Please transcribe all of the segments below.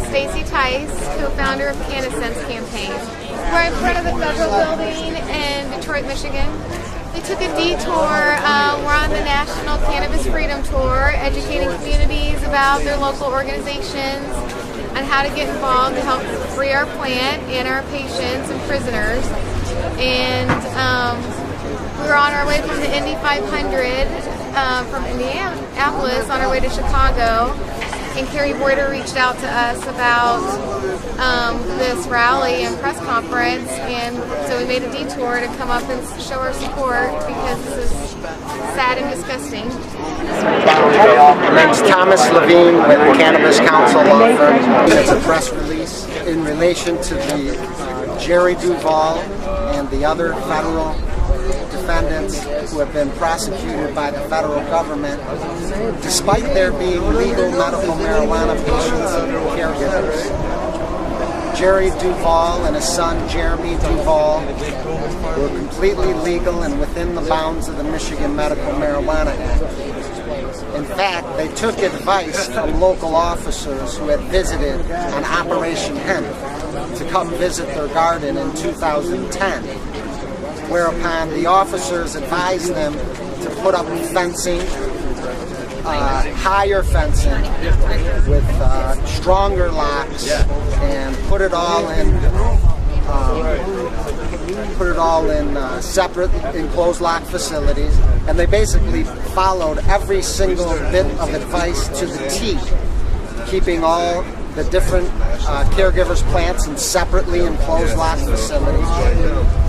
Stacy Tice, co-founder of Canna campaign. We're in front of the federal building in Detroit, Michigan. We took a detour. We're on the National Cannabis Freedom Tour, educating communities about their local organizations on how to get involved to help free our plant and our patients and prisoners. And we were on our way from the Indy 500 from Indianapolis on our way to Chicago. And Carrie Boyder reached out to us about this rally and press conference, and so we made a detour to come up and show our support because this is sad and disgusting. My name's Thomas Levine with the Cannabis Council Law Firm. It's a press release in relation to the Jerry Duval and the other federal defendants who have been prosecuted by the federal government despite there being legal medical marijuana patients and caregivers. Jerry Duval and his son Jeremy Duval were completely legal and within the bounds of the Michigan Medical Marijuana Act. In fact, they took advice from local officers who had visited on Operation Hemp to come visit their garden in 2010. Whereupon the officers advised them to put up fencing, higher fencing with stronger locks, and put it all in separate enclosed lock facilities. And they basically followed every single bit of advice to the T, keeping all the different caregivers' plants in separately enclosed lock facilities.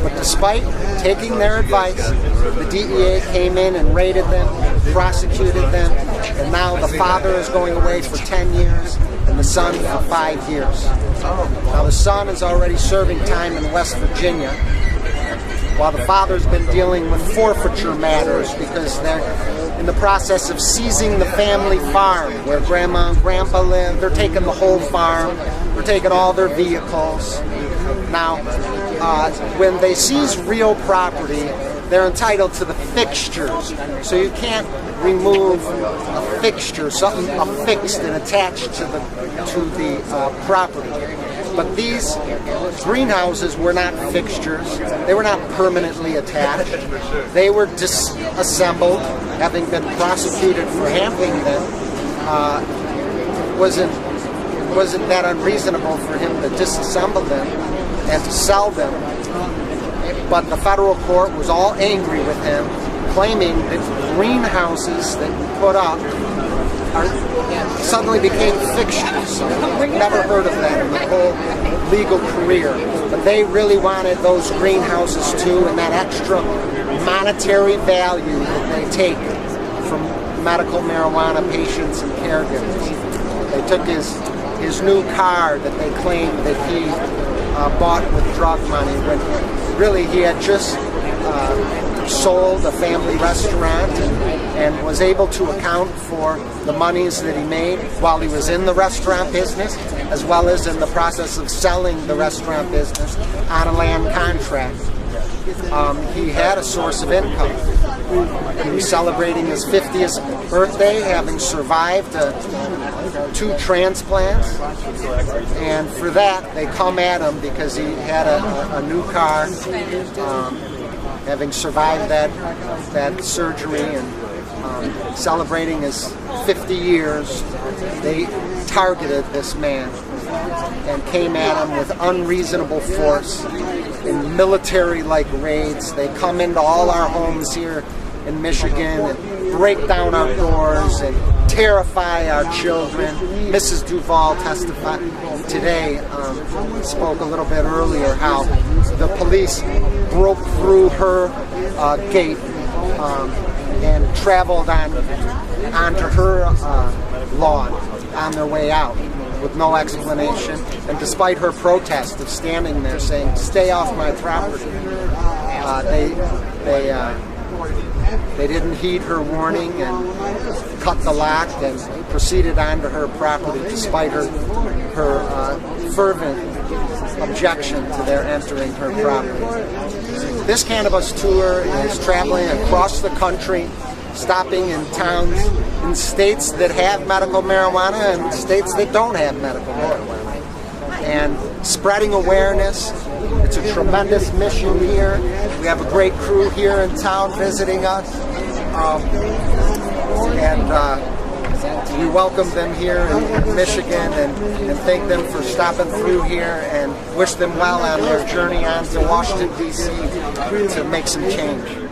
But despite taking their advice, the DEA came in and raided them, prosecuted them, and now the father is going away for 10 years and the son for 5 years. Now the son is already serving time in West Virginia, while the father's been dealing with forfeiture matters because they're in the process of seizing the family farm where grandma and grandpa live. They're taking the whole farm. They're taking all their vehicles. Now, when they seize real property, they're entitled to the fixtures. So you can't remove a fixture, something affixed and attached to the property. But these greenhouses were not fixtures. They were not permanently attached. They were disassembled, having been prosecuted for handling them. Wasn't that unreasonable for him to disassemble them and to sell them? But the federal court was all angry with him, claiming that greenhouses that he put up suddenly became fixtures. We've never heard of that in the whole legal career. But they really wanted those greenhouses too, and that extra monetary value that they take from medical marijuana patients and caregivers. They took his new car that they claimed that he bought with drug money, when really he had just sold a family restaurant and was able to account for the monies that he made while he was in the restaurant business, as well as in the process of selling the restaurant business on a land contract. He had a source of income. He was celebrating his 50th birthday, having survived 2 transplants, and for that they come at him because he had a new car, having survived that surgery and celebrating his 50 years. They targeted this man and came at him with unreasonable force in military-like raids. They come into all our homes here in Michigan and break down our doors and terrify our children. Mrs. Duval testified today, spoke a little bit earlier, how the police broke through her gate and traveled onto her lawn on their way out with no explanation, and despite her protest of standing there saying, "Stay off my property," they didn't heed her warning and cut the lock and proceeded onto her property despite her fervent objection to their entering her property. This cannabis tour is traveling across the country, stopping in towns in states that have medical marijuana and states that don't have medical marijuana. and spreading awareness. It's a tremendous mission here. We have a great crew here in town visiting us. We welcome them here in Michigan and thank them for stopping through here and wish them well on their journey on to Washington, D.C. to make some change.